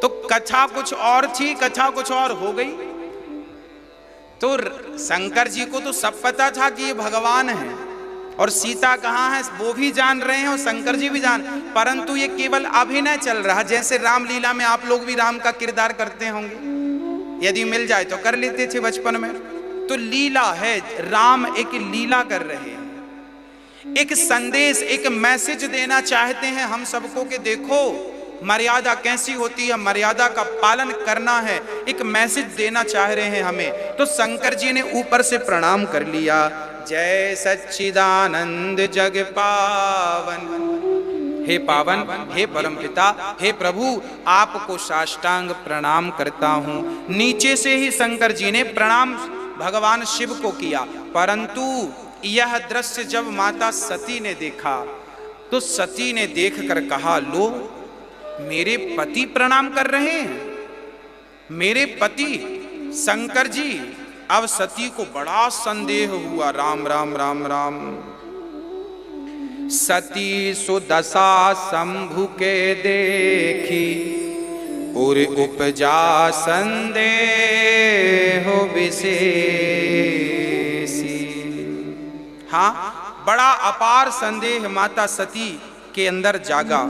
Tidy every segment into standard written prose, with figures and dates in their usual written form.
तो कथा कुछ और थी, कथा कुछ और हो गई। तो शंकर जी को तो सब पता था कि ये भगवान है और सीता कहाँ है वो भी जान रहे हैं और शंकर जी भी जान, परंतु ये केवल अभिनय चल रहा। जैसे रामलीला में आप लोग भी राम का किरदार करते होंगे, यदि मिल जाए तो कर लेते थे बचपन में। तो लीला है, राम एक लीला कर रहे हैं, एक संदेश, एक मैसेज देना चाहते हैं हम सबको कि देखो मर्यादा कैसी होती है, मर्यादा का पालन करना है, एक मैसेज देना चाह रहे हैं हमें। तो शंकर जी ने ऊपर से प्रणाम कर लिया, जय सच्चिदानंद जग पावन, हे पावन, हे परमपिता, हे प्रभु, आपको साष्टांग प्रणाम करता हूं। नीचे से ही शंकर जी ने प्रणाम भगवान शिव को किया, परंतु यह दृश्य जब माता सती ने देखा तो सती ने देखकर कहा, लो मेरे पति प्रणाम कर रहे हैं, मेरे पति शंकर जी। अब सती को बड़ा संदेह हुआ, राम राम राम राम। सती सुदशा शंभु के देखी, और उपजा संदेह विशेषी। हाँ, बड़ा अपार संदेह माता सती के अंदर जागा।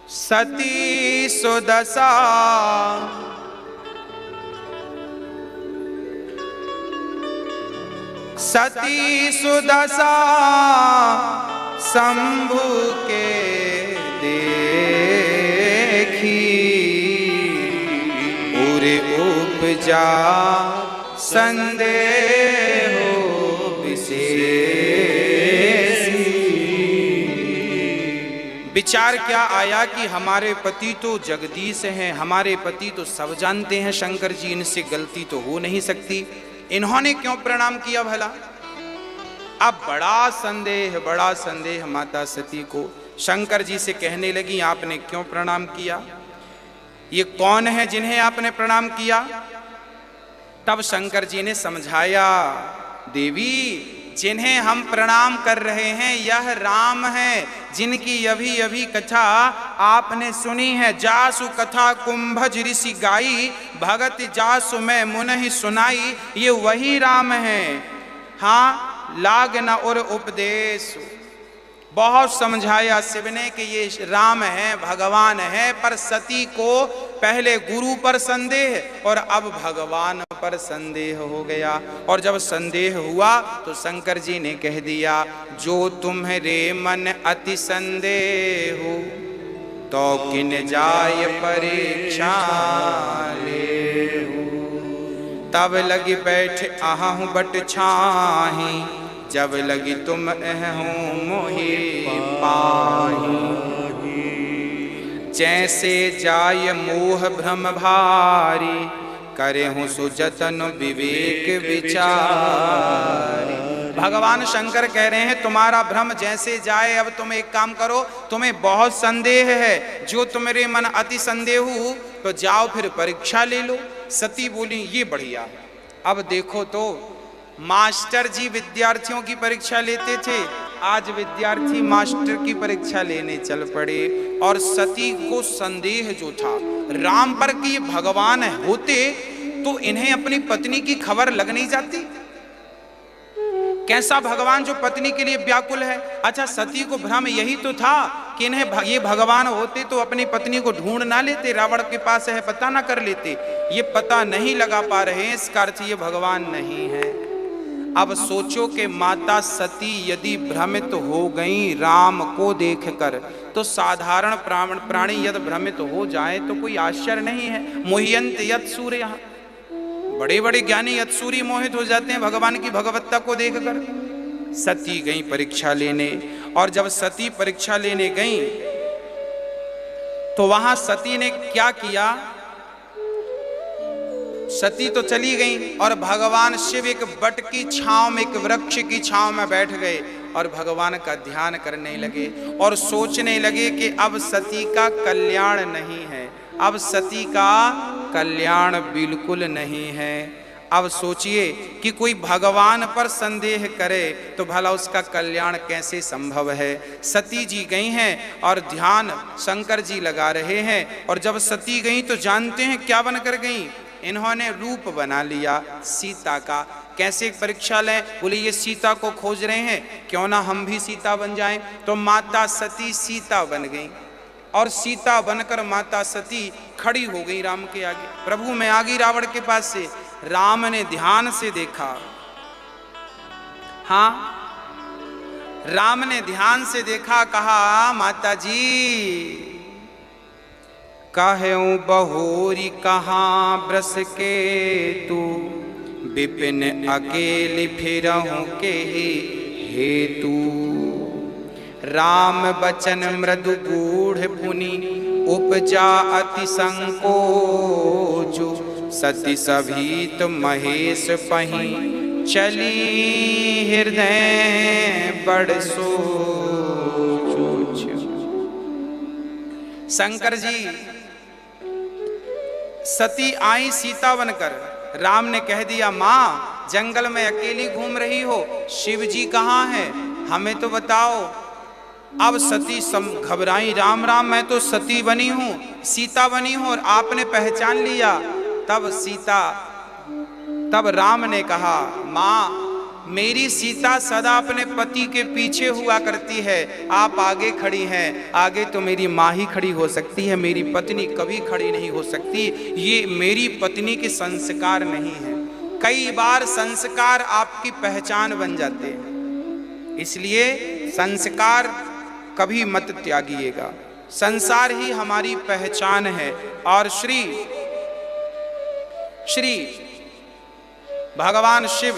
सती सुदशा सती सुदशा शंभु के देखी, और उपजा संदेह विचार क्या आया कि हमारे पति तो जगदीश हैं, हमारे पति तो सब जानते हैं शंकर जी, इनसे गलती तो हो नहीं सकती, इन्होंने क्यों प्रणाम किया भला। अब बड़ा संदेह माता सती को। शंकर जी से कहने लगी, आपने क्यों प्रणाम किया, ये कौन है जिन्हें आपने प्रणाम किया। तब शंकर जी ने समझाया, देवी जिन्हें हम प्रणाम कर रहे हैं यह राम है, जिनकी अभी अभी कथा आपने सुनी है। जासु कथा कुंभज ऋषि गाई, भगत जासु मैं मुनहि सुनाई, ये वही राम है। हाँ, लाग न और उपदेश। बहुत समझाया शिव ने कि ये राम है, भगवान है, पर सती को पहले गुरु पर संदेह और अब भगवान पर संदेह हो गया। और जब संदेह हुआ तो शंकर जी ने कह दिया, जो तुम्हारे मन अति संदेह हो तो किन जाय परीक्षा ले। तब लगी बैठ आहूँ बट छाही, जब लगी तुम अहूँ मोहि पाही। जैसे जाय मोह भ्रम भारी, करे हूँ सुजतन विवेक विचारी। भगवान शंकर कह रहे हैं तुम्हारा भ्रम जैसे जाए। अब तुम एक काम करो, तुम्हें बहुत संदेह है, जो तुम्हारे मन अति संदेह हो तो जाओ फिर परीक्षा ले लो। सती बोली, ये बढ़िया है। अब देखो तो मास्टर जी विद्यार्थियों की परीक्षा लेते थे, आज विद्यार्थी मास्टर की परीक्षा लेने चल पड़े। और सती को संदेह जो था राम पर कि ये भगवान होते तो इन्हें अपनी पत्नी की खबर लग नहीं जाती। कैसा भगवान जो पत्नी के लिए व्याकुल है। अच्छा, सती को भ्रम यही तो था कि इन्हें ये भगवान होते तो अपनी पत्नी को ढूंढ ना लेते, रावण के पास है पता ना कर लेते। ये पता नहीं लगा पा रहे हैं, इसका अर्थ ये भगवान नहीं है। अब सोचो कि माता सती यदि भ्रमित हो गई राम को देखकर, तो साधारण प्राणी यदि भ्रमित हो जाए तो कोई आश्चर्य नहीं है। मोह्यंत यत् सूर्य, बड़े बड़े ज्ञानी यत्सूरी मोहित हो जाते हैं भगवान की भगवत्ता को देखकर। सती गई परीक्षा लेने, और जब सती परीक्षा लेने गई तो वहां सती ने क्या किया, सती तो चली गई और भगवान शिव एक बट की छांव में, एक वृक्ष की छांव में बैठ गए और भगवान का ध्यान करने लगे और सोचने लगे कि अब सती का कल्याण नहीं है, अब सती का कल्याण बिल्कुल नहीं है। अब सोचिए कि कोई भगवान पर संदेह करे तो भला उसका कल्याण कैसे संभव है। सती जी गई हैं और ध्यान शंकर जी लगा रहे हैं, और जब सती गई तो जानते हैं क्या बनकर गई? इन्होंने रूप बना लिया सीता का। कैसे परीक्षा लें? बोले ये सीता को खोज रहे हैं, क्यों ना हम भी सीता बन जाएं। तो माता सती सीता बन गई, और सीता बनकर माता सती खड़ी हो गई राम के आगे। प्रभु मैं आ गई रावण के पास से। राम ने ध्यान से देखा, हाँ राम ने ध्यान से देखा, कहा माता जी कहूँ बहोरी कहाँ ब्रस के तू, विपिन अकेली फिरहूँ के हेतु। राम बचन मृदु गूढ़ पुनि, उपजा अति संकोचु। सती सभीत महेश पही, चली हृदय बड़ सोच। शंकर जी सती आई सीता बनकर। राम ने कह दिया माँ जंगल में अकेली घूम रही हो, शिव जी कहाँ हैं, हमें तो बताओ। अब सती घबराई, राम राम मैं तो सती बनी हूँ, सीता बनी हूँ, और आपने पहचान लिया। तब राम ने कहा माँ मेरी सीता सदा अपने पति के पीछे हुआ करती है, आप आगे खड़ी हैं, आगे तो मेरी माँ ही खड़ी हो सकती है, मेरी पत्नी कभी खड़ी नहीं हो सकती। ये मेरी पत्नी के संस्कार नहीं है। कई बार संस्कार आपकी पहचान बन जाते हैं, इसलिए संस्कार कभी मत त्यागिएगा। संसार ही हमारी पहचान है। और श्री भगवान शिव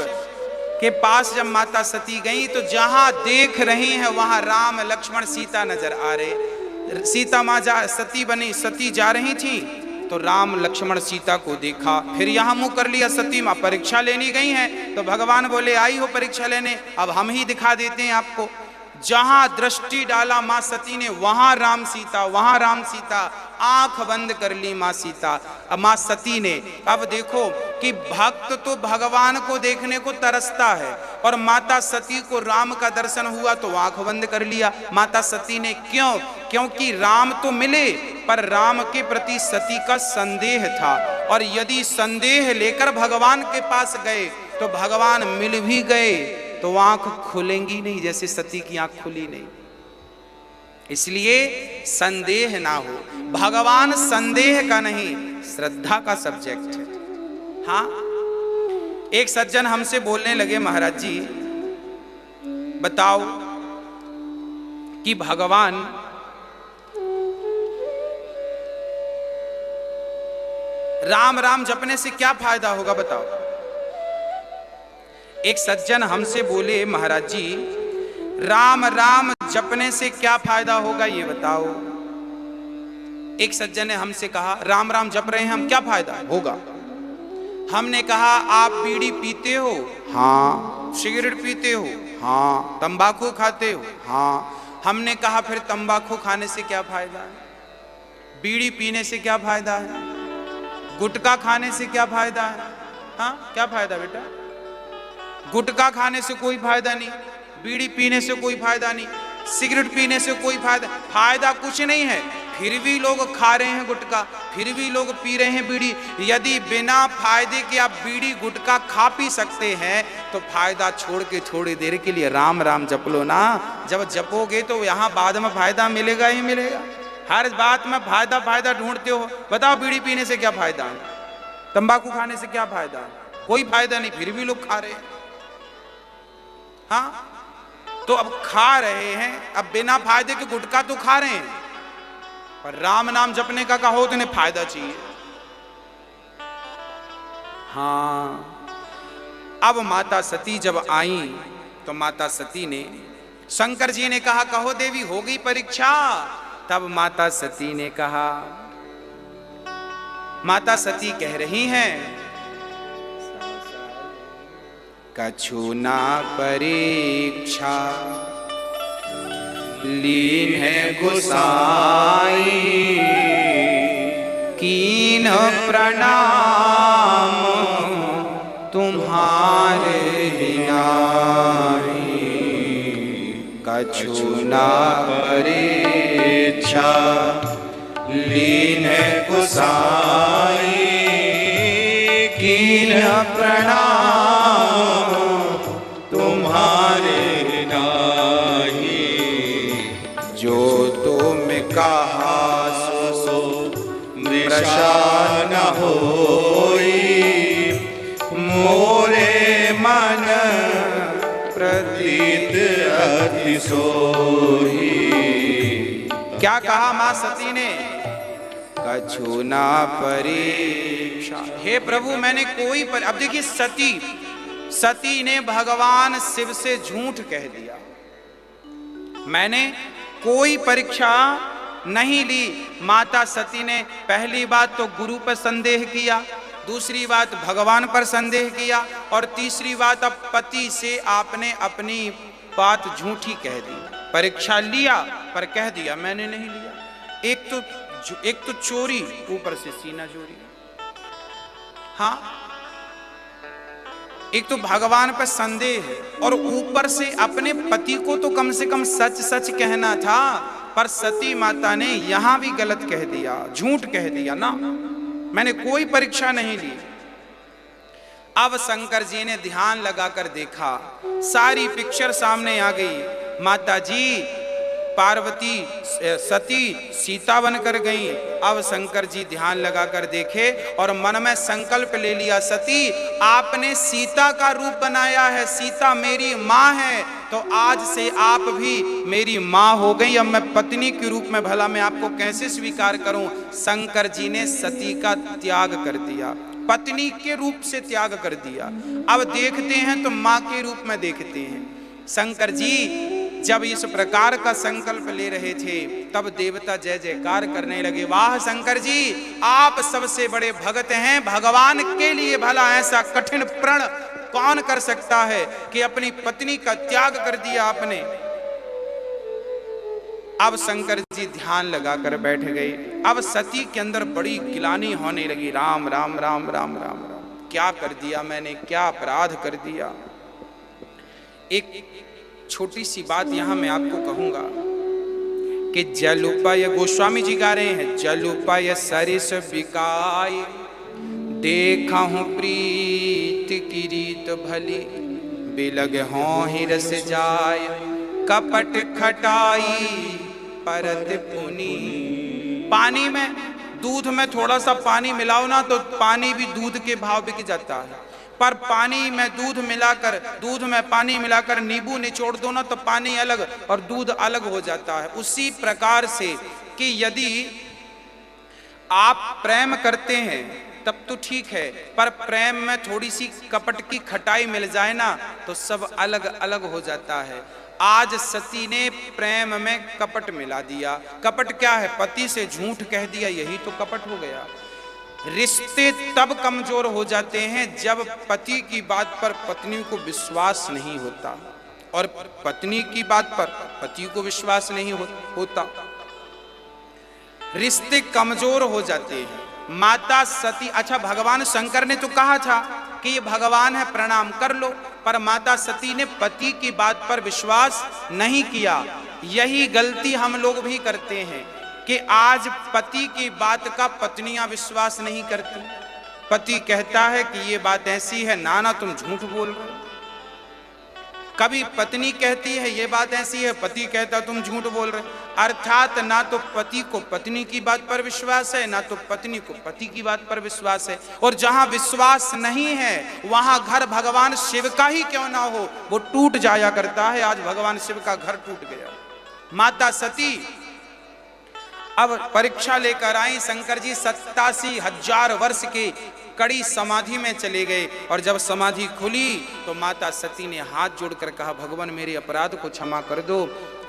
के पास जब माता सती गई तो जहां देख रही हैं वहां राम लक्ष्मण सीता नजर आ रहे। सीता माँ सती जा रही थी तो राम लक्ष्मण सीता को देखा, फिर यहां मुंह कर लिया। सती माँ परीक्षा लेनी गई हैं तो भगवान बोले आई हो परीक्षा लेने, अब हम ही दिखा देते हैं आपको। जहां दृष्टि डाला मां सती ने वहां राम सीता, आंख बंद कर ली मां सती ने। अब देखो कि भक्त तो भगवान को देखने को तरसता है, और माता सती को राम का दर्शन हुआ तो आंख बंद कर लिया माता सती ने। क्यों? क्योंकि राम तो मिले पर राम के प्रति सती का संदेह था, और यदि संदेह लेकर भगवान के पास गए तो भगवान मिल भी गए तो आंख खुलेंगी नहीं, जैसे सती की आंख खुली नहीं। इसलिए संदेह ना हो। भगवान संदेह का नहीं, श्रद्धा का सब्जेक्ट है। हाँ, एक सज्जन हमसे बोलने लगे महाराज जी बताओ कि भगवान राम राम जपने से क्या फायदा होगा, बताओ। एक सज्जन हमसे बोले महाराज जी राम राम जपने से क्या फायदा होगा ये बताओ। एक सज्जन ने हमसे कहा राम राम जप रहे हैं हम, क्या फायदा होगा? हमने कहा आप बीड़ी पीते हो? हाँ। सिगरेट पीते हो? हाँ। तंबाकू खाते हो? हाँ। हमने कहा फिर तंबाकू खाने से क्या फायदा है, बीड़ी पीने से क्या फायदा है, गुटखा खाने से क्या फायदा है? हाँ, क्या फायदा बेटा? गुटखा खाने से कोई फायदा नहीं, बीड़ी पीने से कोई फायदा नहीं, सिगरेट पीने से कोई फायदा कुछ नहीं है। फिर भी लोग खा रहे हैं गुटखा, फिर भी लोग पी रहे हैं बीड़ी। यदि बिना फायदे के आप बीड़ी गुटखा खा पी सकते हैं तो फायदा छोड़ के थोड़ी देर के लिए राम राम जप लो ना। जब जपोगे तो यहाँ बाद में फायदा मिलेगा ही मिलेगा। हर बात में फायदा ढूंढते हो। बताओ बीड़ी पीने से क्या फायदा है, तंबाकू खाने से क्या फायदा है? कोई फायदा नहीं, फिर भी लोग खा रहे हैं। हाँ, तो अब खा रहे हैं, अब बिना फायदे के गुटखा तो खा रहे हैं, पर राम नाम जपने का कहो तो इन्हें फायदा चाहिए। हाँ, अब माता सती जब आई तो माता सती ने, शंकर जी ने कहा कहो देवी हो गई परीक्षा। तब माता सती ने कहा, माता सती कह रही हैं कछु ना परीक्षा लीन है गुसाई, कीन प्रणाम तुम्हारे नारी, कछु ना परीक्षा लीन कुसाई, कीन प्रणाम तुम्हारे नाही, जो तुम कहा सो मृषा न होई, मोरे मन प्रतीत अति सोई। क्या कहा मां सती ने? कछु ना परीक्षा। हे प्रभु मैंने कोई अब देखिए सती ने भगवान शिव से झूठ कह दिया, मैंने कोई परीक्षा नहीं ली। माता सती ने पहली बात तो गुरु पर संदेह किया, दूसरी बात भगवान पर संदेह किया, और तीसरी बात अब पति से आपने अपनी बात झूठी कह दी। परीक्षा लिया पर कह दिया मैंने नहीं लिया। एक तो चोरी, ऊपर से सीना चोरी। हाँ, एक तो भगवान पर संदेह और ऊपर से अपने पति को तो कम से कम सच सच कहना था, पर सती माता ने यहां भी गलत कह दिया, झूठ कह दिया ना, मैंने कोई परीक्षा नहीं ली। अब शंकर जी ने ध्यान लगाकर देखा, सारी पिक्चर सामने आ गई। माता जी पार्वती सती सीता बनकर गई। अब शंकर जी ध्यान लगाकर देखे और मन में संकल्प ले लिया, सती आपने सीता का रूप बनाया है, सीता मेरी माँ है, तो आज से आप भी मेरी माँ हो गई। अब मैं पत्नी के रूप में भला मैं आपको कैसे स्वीकार करूं? शंकर जी ने सती का त्याग कर दिया, पत्नी के रूप से त्याग कर दिया। अब देखते हैं तो माँ के रूप में देखते हैं। शंकर जी जब इस प्रकार का संकल्प ले रहे थे तब देवता जय जयकार करने लगे, वाह शंकर जी आप सबसे बड़े भगत हैं, भगवान के लिए भला ऐसा कठिन प्रण कौन कर सकता है कि अपनी पत्नी का त्याग कर दिया आपने। अब शंकर जी ध्यान लगाकर बैठ गए। अब सती के अंदर बड़ी गिलानी होने लगी, राम राम राम राम राम राम, क्या कर दिया मैंने, क्या अपराध कर दिया। एक छोटी सी बात यहां मैं आपको कहूंगा कि जलुपय, गोस्वामी जी गा रहे हैं, जलुपय सरिस बिकाय, देखा हूं प्रीत की रीत भली, बिलग हों ही रस जाय, कपट खटाई परत पुनी। पानी में, दूध में थोड़ा सा पानी मिलाओ ना तो पानी भी दूध के भाव बिक जाता है, पर पानी में दूध में पानी मिलाकर नींबू निचोड़ दो ना तो पानी अलग और दूध अलग हो जाता है। उसी प्रकार से कि यदि आप प्रेम करते हैं तब तो ठीक है, पर प्रेम में थोड़ी सी कपट की खटाई मिल जाए ना तो सब अलग अलग हो जाता है। आज सती ने प्रेम में कपट मिला दिया। कपट क्या है? पति से झूठ कह दिया, यही तो कपट हो गया। रिश्ते तब कमजोर हो जाते हैं जब पति की बात पर पत्नी को विश्वास नहीं होता और पत्नी की बात पर पति को विश्वास नहीं होता, रिश्ते कमजोर हो जाते हैं। माता सती, अच्छा भगवान शंकर ने तो कहा था कि ये भगवान है प्रणाम कर लो, पर माता सती ने पति की बात पर विश्वास नहीं किया। यही गलती हम लोग भी करते हैं कि आज पति की बात का पत्नियां विश्वास नहीं करती। पति कहता है कि ये बात ऐसी है, ना तुम झूठ बोल रहे हो। कभी पत्नी कहती है ये बात ऐसी है, पति कहता तुम झूठ बोल रहे। अर्थात ना तो पति को पत्नी की बात पर विश्वास है, ना तो पत्नी को पति की बात पर विश्वास है। और जहां विश्वास नहीं है वहां घर भगवान शिव का ही क्यों ना हो वो टूट जाया करता है। आज भगवान शिव का घर टूट गया। माता सती अब परीक्षा लेकर आई। शंकर जी 87,000 वर्ष के कड़ी समाधि में चले गए और जब समाधि खुली तो माता सती ने हाथ जोड़कर कहा, भगवान मेरे अपराध को क्षमा कर दो।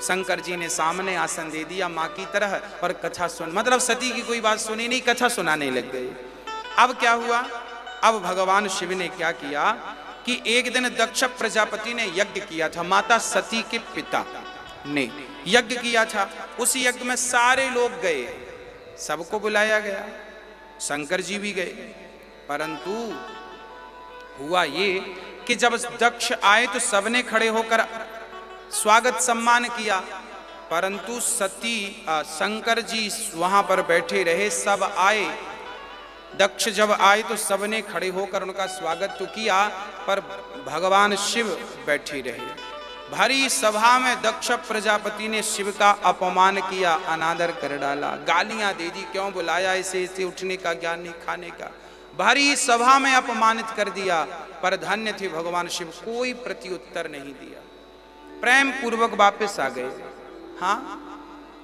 शंकर जी ने सामने आसन दे दिया माँ की तरह और कथा सुन, मतलब सती की कोई बात सुनी नहीं, कथा सुनाने लग गए। अब क्या हुआ? अब भगवान शिव ने क्या किया कि एक दिन दक्ष प्रजापति ने यज्ञ किया था, माता सती के पिता ने यज्ञ किया था। उस यज्ञ में सारे लोग गए, सबको बुलाया गया, शंकर जी भी गए, परंतु हुआ ये कि जब दक्ष आए तो सबने खड़े होकर स्वागत सम्मान किया, परंतु सती शंकर जी वहां पर बैठे रहे। सब आए, दक्ष जब आए तो सबने खड़े होकर उनका स्वागत तो किया, पर भगवान शिव बैठे रहे। भरी सभा में दक्ष प्रजापति ने शिव का अपमान किया, अनादर कर डाला, गालियां दे दी, क्यों बुलाया इसे, इसे उठने का ज्ञान नहीं, खाने का। भरी सभा में अपमानित कर दिया, पर धन्य थे भगवान शिव, कोई प्रत्युत्तर नहीं दिया, प्रेम पूर्वक वापस आ गए। हाँ,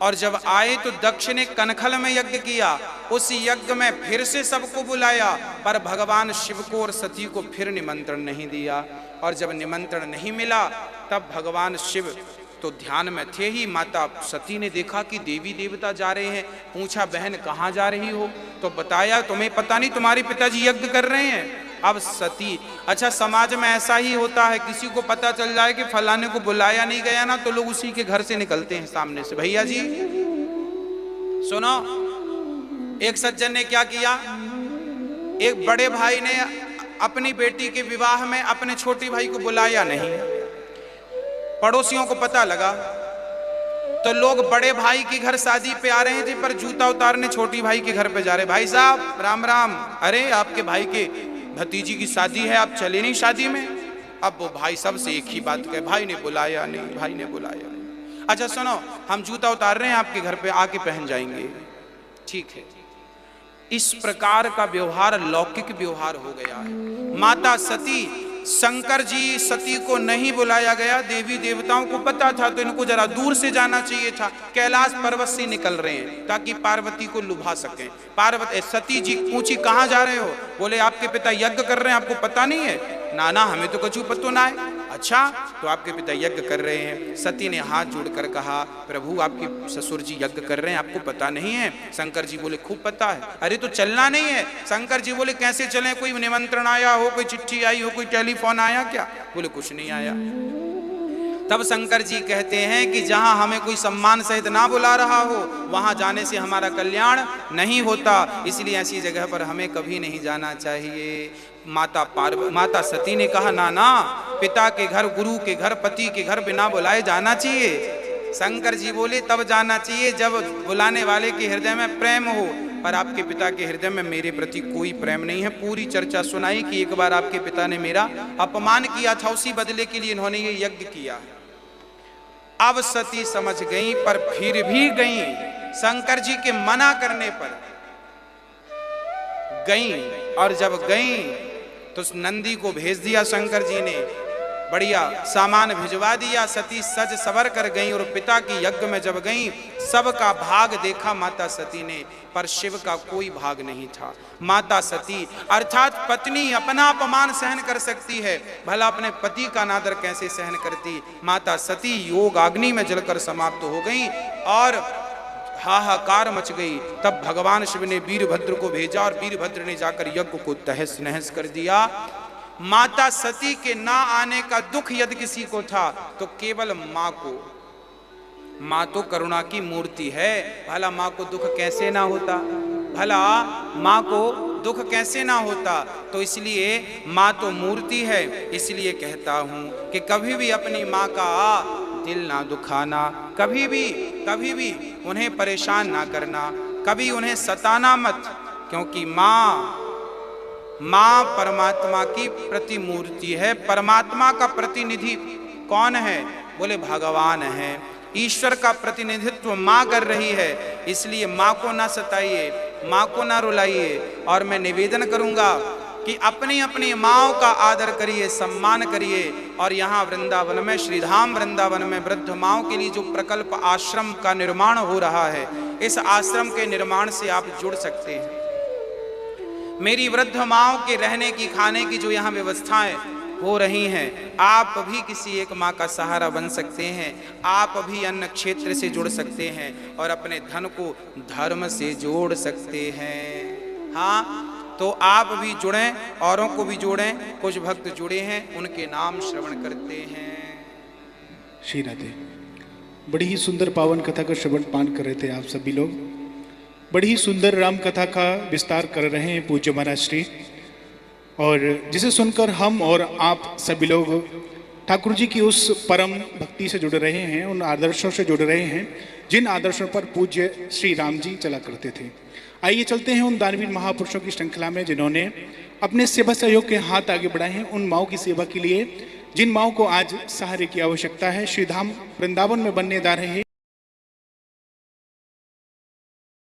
और जब आए तो दक्ष ने कनखल में यज्ञ किया, उस यज्ञ में फिर से सबको बुलाया, पर भगवान शिव को और सती को फिर निमंत्रण नहीं दिया। और जब निमंत्रण नहीं मिला तब भगवान शिव तो ध्यान में थे ही। माता सती ने देखा कि देवी देवता जा रहे हैं, पूछा बहन कहाँ जा रही हो, तो बताया तुम्हें पता नहीं, तुम्हारे पिताजी यज्ञ कर रहे हैं। अब सती, अच्छा समाज में ऐसा ही होता है, किसी को पता चल जाए कि फलाने को बुलाया नहीं गया ना, तो लोग उसी के घर से निकलते हैं सामने से। भैया जी सुनो, एक सज्जन ने क्या किया, एक बड़े भाई ने अपनी बेटी के विवाह में अपने छोटे भाई को बुलाया नहीं, पड़ोसियों को पता लगा तो लोग बड़े भाई के घर शादी पे आ रहे थे, पर जूता उतारने छोटी भाई के घर पे जा रहे। भाई साहब राम राम, अरे आपके भाई के भतीजी की शादी है, आप चले नहीं शादी में। अब वो भाई सबसे एक ही बात कहे, भाई ने बुलाया नहीं, भाई ने बुलाया नहीं। अच्छा सुनो, हम जूता उतार रहे हैं आपके घर पे, आके पहन जाएंगे, ठीक है। इस प्रकार का व्यवहार लौकिक व्यवहार हो गया है। माता सती, शंकर जी सती को नहीं बुलाया गया, देवी देवताओं को पता था तो इनको जरा दूर से जाना चाहिए था। कैलाश पर्वत से निकल रहे हैं ताकि पार्वती को लुभा सकें। पार्वती सती जी पूछी कहाँ जा रहे हो, बोले आपके पिता यज्ञ कर रहे हैं, आपको पता नहीं है। नाना हमें तो कछु पतो ना है। अच्छा तो आपके पिता यज्ञ कर रहे हैं। सती ने हाथ जोड़कर कहा प्रभु आपके ससुर जी यज्ञ कर रहे हैं, आपको पता नहीं है। शंकर जी बोले खूब पता है। अरे तो चलना नहीं है। शंकर जी बोले कैसे चलें, कोई निमंत्रण आया हो, कोई चिट्ठी आई हो, कोई टेलीफोन आया क्या? बोले कुछ नहीं आया। तब शंकर जी कहते हैं कि जहां हमें कोई सम्मान सहित ना बुला रहा हो वहां जाने से हमारा कल्याण नहीं होता, इसलिए ऐसी जगह पर हमें कभी नहीं जाना चाहिए। माता सती ने कहा ना ना, पिता के घर, गुरु के घर, पति के घर बिना बुलाए जाना चाहिए। शंकर जी बोले तब जाना चाहिए जब बुलाने वाले के हृदय में प्रेम हो, पर आपके पिता के हृदय में मेरे प्रति कोई प्रेम नहीं है। पूरी चर्चा सुनाई कि एक बार आपके पिता ने मेरा अपमान किया था, उसी बदले के लिए इन्होंने ये यज्ञ किया। अब सती समझ गई, पर फिर भी गई, शंकर जी के मना करने पर गई। और जब गई तो नंदी को भेज दिया शंकर जी ने, बढ़िया सामान भिजवा दिया। सती सज सवर कर गई और पिता की यज्ञ में जब गई सबका भाग देखा माता सती ने, पर शिव का कोई भाग नहीं था। माता सती अर्थात पत्नी अपना अपमान सहन कर सकती है, भला अपने पति का अनादर कैसे सहन करती। माता सती योग अग्नि में जलकर समाप्त हो गई और हाहाकार मच गई। तब भगवान शिव ने वीरभद्र को भेजा और वीरभद्र ने जाकर यज्ञ को तहस नहस कर दिया। माता सती के ना आने का दुख यदि किसी को था तो केवल माँ को। माँ तो करुणा की मूर्ति है, भला माँ को दुख कैसे ना होता, भला माँ को दुख कैसे ना होता। तो इसलिए माँ तो मूर्ति है, इसलिए कहता हूँ कि कभी भी अपनी माँ का दिल ना दुखाना, कभी भी उन्हें परेशान ना करना, कभी उन्हें सताना मत, क्योंकि माँ परमात्मा की प्रतिमूर्ति है। परमात्मा का प्रतिनिधि कौन है? बोले भगवान है। ईश्वर का प्रतिनिधित्व माँ कर रही है, इसलिए माँ को ना सताइए, माँ को ना रुलाइए। और मैं निवेदन करूंगा कि अपनी अपनी माँओं का आदर करिए, सम्मान करिए। और यहाँ वृंदावन में, श्रीधाम वृंदावन में वृद्ध माँओं के लिए जो प्रकल्प आश्रम का निर्माण हो रहा है, इस आश्रम के निर्माण से आप जुड़ सकते हैं। मेरी वृद्ध माँओं के रहने की, खाने की जो यहाँ व्यवस्थाएं हो रही हैं, आप भी किसी एक माँ का सहारा बन सकते हैं। आप भी अन्न क्षेत्र से जुड़ सकते हैं और अपने धन को धर्म से जोड़ सकते हैं। हाँ, तो आप भी जुड़ें, औरों को भी जोड़ें। कुछ भक्त जुड़े हैं, उनके नाम श्रवण करते हैं। श्री राधे। बड़ी ही सुंदर पावन कथा का श्रवण पान कर रहे थे आप सभी लोग। बड़ी ही सुंदर राम कथा का विस्तार कर रहे हैं पूज्य महाराज श्री। और जिसे सुनकर हम और आप सभी लोग ठाकुर जी की उस परम भक्ति से जुड़ रहे हैं, उन आदर्शों से जुड़ रहे हैं जिन आदर्शों पर पूज्य श्री राम जी चला करते थे। आइए चलते हैं उन दानवीर महापुरुषों की श्रृंखला में जिन्होंने अपने सेवा सहयोग के हाथ आगे बढ़ाए हैं उन माओं की सेवा के लिए जिन माओं को आज सहारे की आवश्यकता है। श्री धाम वृंदावन में बनने जा रहे हैं